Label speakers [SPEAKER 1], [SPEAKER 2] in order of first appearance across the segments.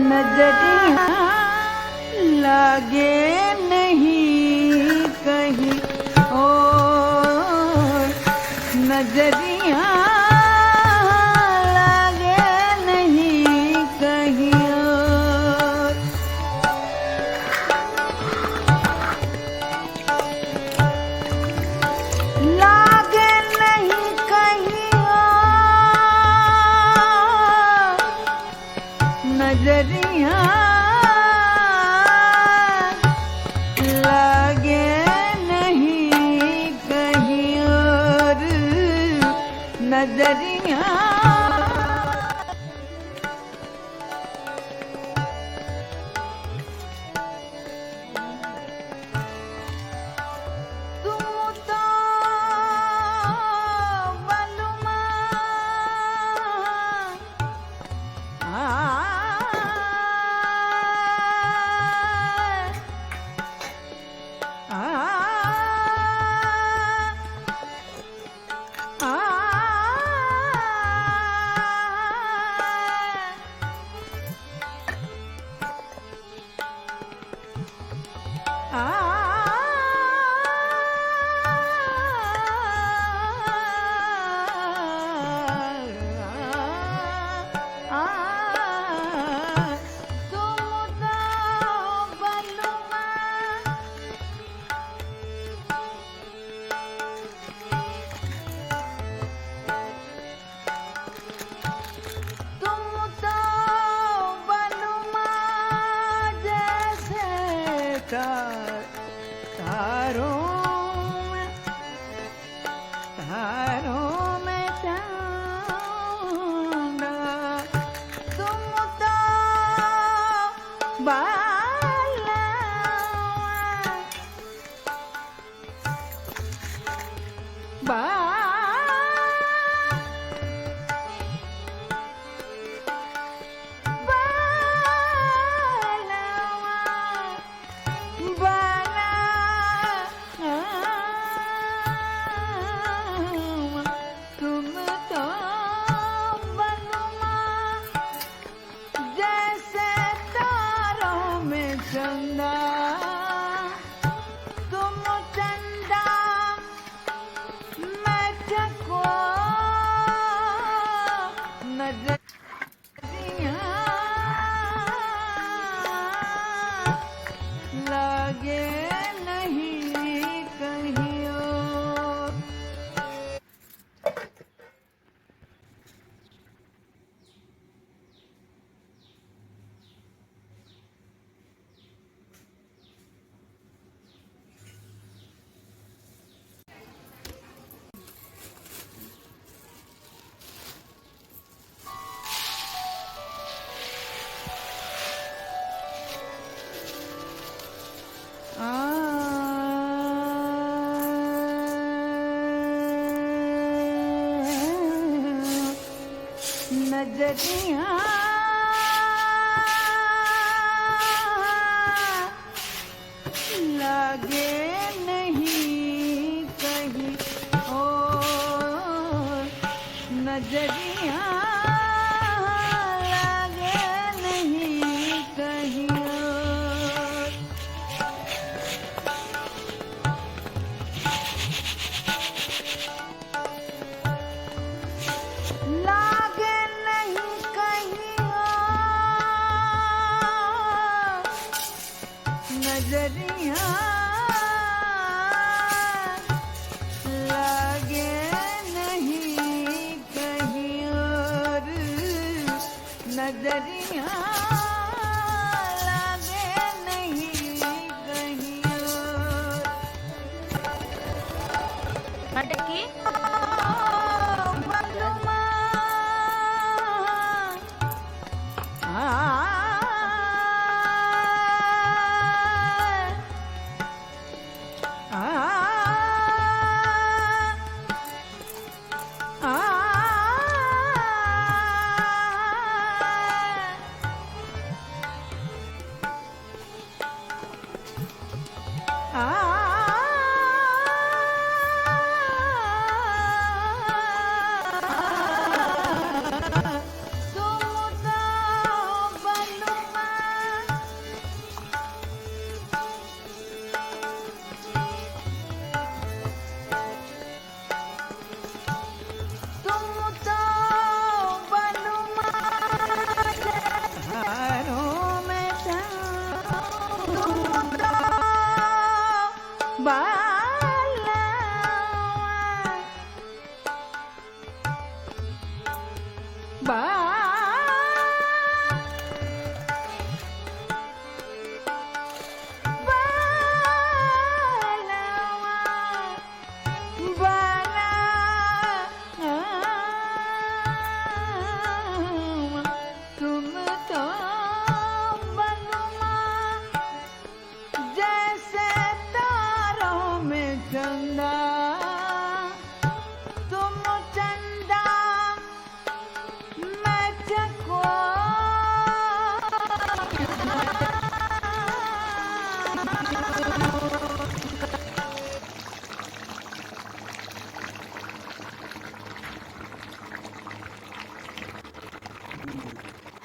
[SPEAKER 1] नजरिया लागे नहीं कहीं और, नजरिया लागे नहीं कहीं और। लागे नहीं कहीं और, नजरिया लागे नहीं कहीं और, नजरिया तारों में चांदा, तुम तो बालुमा तुम तो बनुमा जैसे तारों में चंदा, तुम चंदा मैं चको नजरिया लगे नहीं कहीं और। नजरिया लगे नहीं कहीं और, नजरिया लगे नहीं कहीं और। लागे नहीं कहीं और, नजरिया लागे नहीं कहीं और, नजरिया लागे नहीं कहीं और।
[SPEAKER 2] কি
[SPEAKER 1] तुम तो बनुमा जैसे तारों में चंदा, तुम चंदा मैं चको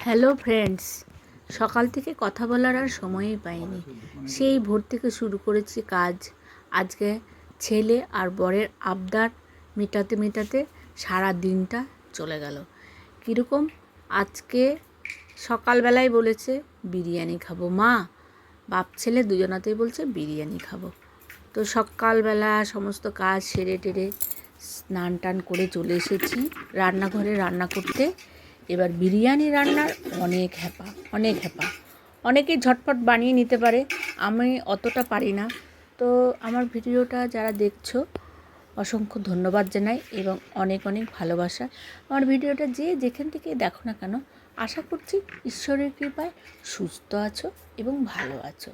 [SPEAKER 2] হ্যালো ফ্রেন্ডস, সকাল থেকে কথা বলার আর সময়ই পাইনি। সেই ভোর থেকে শুরু করেছি কাজ। আজকে ছেলে আর বরের আবদার মেটাতে মেটাতে সারা দিনটা চলে গেল। কীরকম আজকে সকালবেলায় বলেছে বিরিয়ানি খাবো মা, বাপ ছেলে দুজনাতেই বলছে বিরিয়ানি খাবো। তো সকালবেলা সমস্ত কাজ সেরে টেরে স্নান টান করে চলে এসেছি রান্নাঘরে রান্না করতে। এবার বিরিয়ানি রান্নার অনেক হ্যাপা। অনেকেই ঝটপট বানিয়ে নিতে পারে, আমি অতটা পারি না। তো আমার ভিডিওটা যারা দেখছো অসংখ্য ধন্যবাদ জানাই এবং অনেক অনেক ভালোবাসা। আমার ভিডিওটা যে যেখান থেকে দেখো না কেন, আশা করছি ঈশ্বরের কৃপায় সুস্থ আছো এবং ভালো আছো,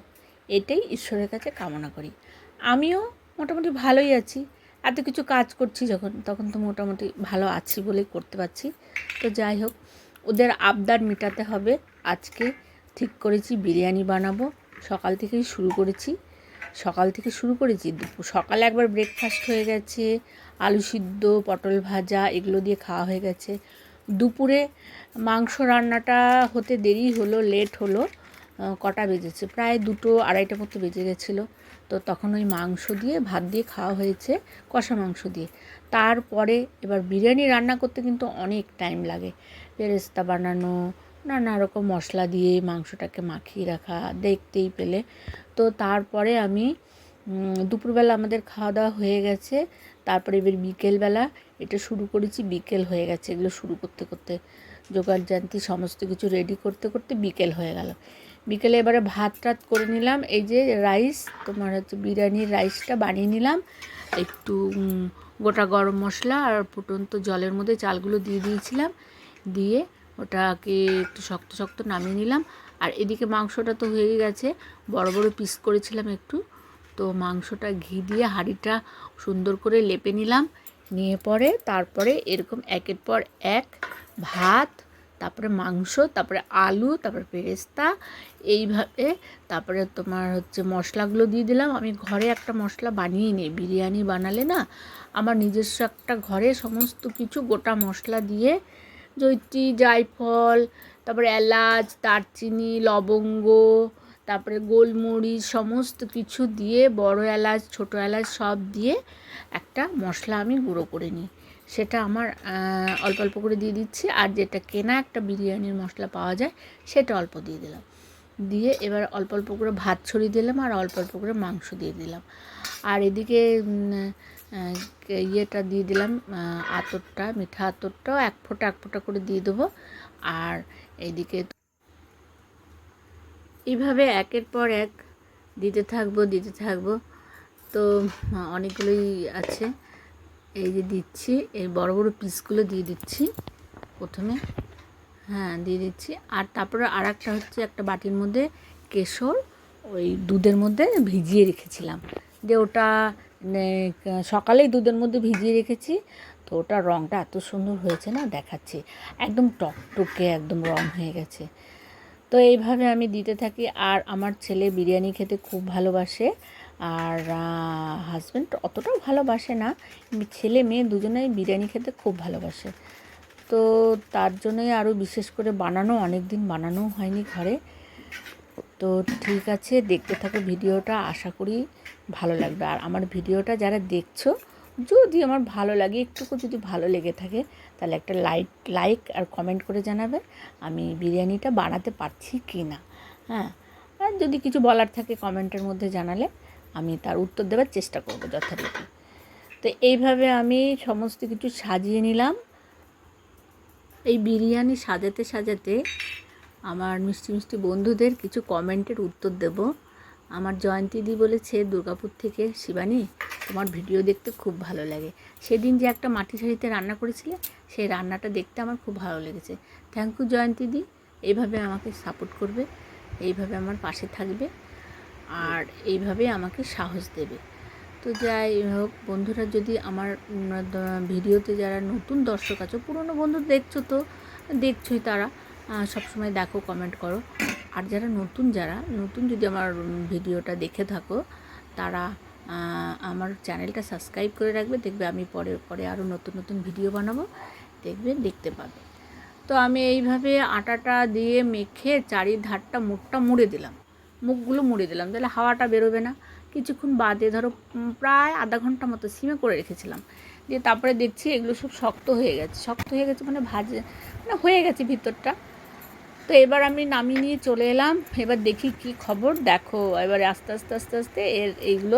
[SPEAKER 2] এটাই ঈশ্বরের কাছে কামনা করি। আমিও মোটামুটি ভালোই আছি। এত কিছু কাজ করছি যখন, তখন তো মোটামুটি ভালো আছি বলেই করতে পারছি। তো যাই হোক, ওদের আবদার মেটাতে হবে। আজকে ঠিক করেছি বিরিয়ানি বানাবো। সকাল থেকে শুরু করেছি। সকালে একবার ব্রেকফাস্ট হয়ে গেছে, আলু সিদ্ধ, পটল ভাজা, এগুলো দিয়ে খাওয়া হয়ে গেছে। দুপুরে মাংস রান্নাটা হতে দেরি হলো, লেট হলো। কটা বেজেছে, প্রায় 2টো 2:30 মতো বেজে গেছিলো। তো তখন ওই মাংস দিয়ে ভাত দিয়ে খাওয়া হয়েছে, কষা মাংস দিয়ে। তারপরে এবার বিরিয়ানি রান্না করতে কিন্তু অনেক টাইম লাগে। বেরেস্তা বানানো, নানা রকম মশলা দিয়ে মাংসটাকে মাখিয়ে রাখা, দেখতেই পেলে। তো তারপরে আমি দুপুরবেলা আমাদের খাওয়া দাওয়া হয়ে গেছে। তারপরে এবার বিকেলবেলা এটা শুরু করেছি। বিকেল হয়ে গেছে, এগুলো শুরু করতে করতে জোগাড় জান্তি সমস্ত কিছু রেডি করতে করতে বিকেল হয়ে গেল। বিকেলে এবারে ভাত টাত করে নিলাম। এই যে রাইস, তোমার হচ্ছে বিরিয়ানির রাইসটা বানিয়ে নিলাম। একটু গোটা গরম মশলা আর ফুটন্ত জলের মধ্যে চালগুলো দিয়ে দিয়েছিলাম, দিয়ে ওটাকে একটু শক্ত শক্ত নামিয়ে নিলাম। আর এদিকে মাংসটা তো হয়ে গেছে, বড় বড় পিস করেছিলাম একটু। তো মাংসটা ঘি দিয়ে হাঁড়িটা সুন্দর করে লেপে নিলাম। নিয়ে পরে তারপরে এরকম একের পর এক ভাত, তারপরে মাংস, তারপরে আলু, তারপরে বেরেস্তা, এইভাবে তারপরে তোমার হচ্ছে মশলাগুলো দিয়ে দিলাম। আমি ঘরে একটা মশলা বানিয়ে নিই, বিরিয়ানি বানালে না আমার নিজস্ব একটা ঘরে সমস্ত কিছু গোটা মশলা দিয়ে, জয়িত্রী, জায়ফল, তারপরে এলাচ, দারচিনি, লবঙ্গ, তারপরে গোলমরিচ, সমস্ত কিছু দিয়ে, বড় এলাচ, ছোটো এলাচ সব দিয়ে একটা মশলা আমি গুঁড়ো করে নিই। সেটা আমার অল্প অল্প করে দিয়ে দিচ্ছি। আর যেটা কেনা একটা বিরিয়ানির মশলা পাওয়া যায় সেটা অল্প দিয়ে দিলাম। দিয়ে এবার অল্প অল্প করে ভাত ছড়িয়ে দিলাম আর অল্প অল্প করে মাংস দিয়ে দিলাম। আর এদিকে ইয়েটা দিয়ে দিলাম, আতরটা, মিঠা আতরটাও এক ফোঁটা করে দিয়ে দেবো। আর এইদিকে এইভাবে একের পর এক দিতে থাকবো। তো অনেকগুলোই আছে, এই যে দিচ্ছি, এই বড় বড় পিসগুলো দিয়ে দিচ্ছি প্রথমে, হ্যাঁ দিয়ে দিচ্ছি। আর তারপরে আর একটা হচ্ছে, একটা বাটির মধ্যে কেশর ওই দুধের মধ্যে ভিজিয়ে রেখেছিলাম, যে ওটা সকালেই দুধের মধ্যে ভিজিয়ে রেখেছি। তো ওটার রঙটা এত সুন্দর হয়েছে না, দেখাচ্ছি, একদম টকটকে একদম রঙ হয়ে গেছে। তো এইভাবে আমি দিতে থাকি। আর আমার ছেলে বিরিয়ানি খেতে খুব ভালোবাসে, আর হাজব্যান্ড অতটাও ভালোবাসে না। ছেলে মেয়ে দুজনেই বিরিয়ানি খেতে খুব ভালোবাসে। তো তার জন্যই আরও বিশেষ করে বানানো, অনেক দিন বানানোও হয়নি ঘরে। তো ঠিক আছে, দেখতে থাকো ভিডিওটা, আশা করি ভালো লাগবে। আর আমার ভিডিওটা যারা দেখছো, যদি আমার ভালো লাগে, একটুকু যদি ভালো লেগে থাকে, তাহলে একটা লাইক আর কমেন্ট করে জানাবে আমি বিরিয়ানিটা বানাতে পারছি কি না। হ্যাঁ, আর যদি কিছু বলার থাকে কমেন্টের মধ্যে জানালে আমি তার উত্তর দেওয়ার চেষ্টা করব যথারীতি। তো এইভাবে আমি সমস্ত কিছু সাজিয়ে নিলাম। এই বিরিয়ানি সাজাতে সাজাতে আমার মিষ্টি মিষ্টি বন্ধুদের কিছু কমেন্টের উত্তর দেব। আমার জয়ন্তীদি বলেছে দুর্গাপুর থেকে, শিবানী তোমার ভিডিও দেখতে খুব ভালো লাগে। সেদিন যে একটা মাটির হাঁড়িতে রান্না করেছিলে, সেই রান্নাটা দেখতে আমার খুব ভালো লেগেছে। থ্যাংক ইউ জয়ন্তীদি, এইভাবে আমাকে সাপোর্ট করবে, এইভাবে আমার পাশে থাকবে, আর এইভাবে আমাকে সাহস দেবে। তো যাই হোক বন্ধুরা, যদি আমার ভিডিওতে যারা নতুন দর্শক আছো, পুরনো বন্ধু দেখছোই, তারা সবসময় দেখো, কমেন্ট করো। আর যারা নতুন যদি আমার ভিডিওটা দেখে থাকো, তারা আমার চ্যানেলটা সাবস্ক্রাইব করে রাখবে। দেখবে আমি পরে আরও নতুন ভিডিও বানাবো, দেখতে পাবে। তো আমি এইভাবে আটাটা দিয়ে মেখে চারিধারটা মুখগুলো মুড়ে দিলাম, তাহলে হাওয়াটা বেরোবে না। কিছুক্ষণ বাদে, ধরো প্রায় আধা ঘন্টা মতো সিমে করে রেখেছিলাম। দিয়ে তারপরে দেখছি এগুলো সব শক্ত হয়ে গেছে মানে হয়ে গেছে ভিতরটা। তো এবার আমি নামিয়ে নিয়ে চলে এলাম। এবার দেখি কি খবর, দেখো এবারে আস্তে আস্তে এইগুলো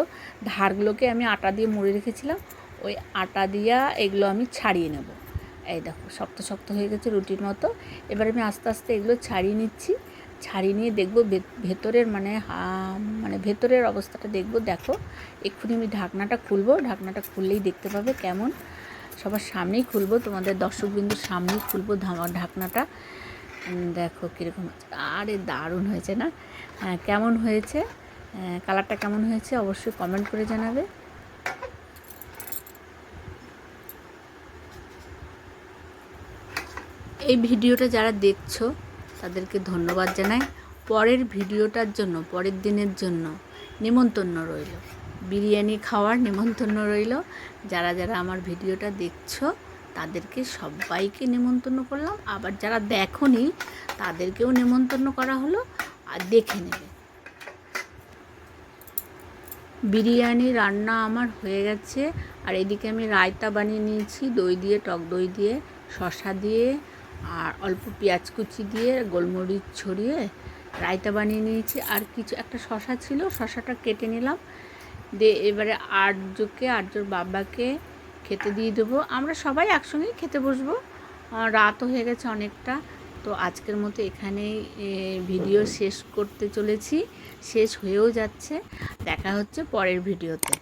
[SPEAKER 2] ধারগুলোকে আমি আটা দিয়ে মুড়ে রেখেছিলাম, ওই আটা দিয়া এগুলো আমি ছাড়িয়ে নেব। এই দেখো শক্ত হয়ে গেছে রুটির মতো। এবার আমি আস্তে আস্তে এগুলো ছাড়িয়ে নিয়ে দেখবো ভেতরের ভেতরের অবস্থাটা দেখো। এক্ষুনি আমি ঢাকনাটা খুললেই দেখতে পাবে কেমন। সবার সামনেই খুলবো, তোমাদের দর্শকবিন্দুর সামনেই খুলবো ঢাকনাটা। দেখো কীরকম, আরে দারুণ হয়েছে না? কেমন হয়েছে, কালারটা কেমন হয়েছে অবশ্যই কমেন্ট করে জানাবে। এই ভিডিওটা যারা দেখছো তাদেরকে ধন্যবাদ জানাই। পরের ভিডিওটার জন্য, পরের দিনের জন্য নিমন্ত্রণ রইল, বিরিয়ানি খাওয়ার নিমন্ত্রণ রইল। যারা যারা আমার ভিডিওটা দেখছো তাদেরকে সবাইকে নিমন্ত্রণ করলাম। আবার যারা দেখোনি তাদেরকেও নিমন্ত্রণ করা হলো, আর দেখে নেবে। বিরিয়ানি রান্না আমার হয়ে গেছে। আর এদিকে আমি রায়তা বানিয়ে নিয়েছি, দই দিয়ে, টক দই দিয়ে, শসা দিয়ে আর অল্প পেঁয়াজ কুচি দিয়ে, গোলমরিচ ছড়িয়ে রায়তা বানিয়ে নিয়েছি। আর কিছু একটা শসা ছিল, শসাটা কেটে নিলাম দিয়ে এবারে আর্যর বাবাকে খেতে দিয়ে দেবো। আমরা সবাই একসঙ্গেই খেতে বসবো, রাতও হয়ে গেছে অনেকটা। তো আজকের মতো এখানেই ভিডিও শেষ করতে চলেছি, শেষ হয়েও যাচ্ছে। দেখা হচ্ছে পরের ভিডিওতে।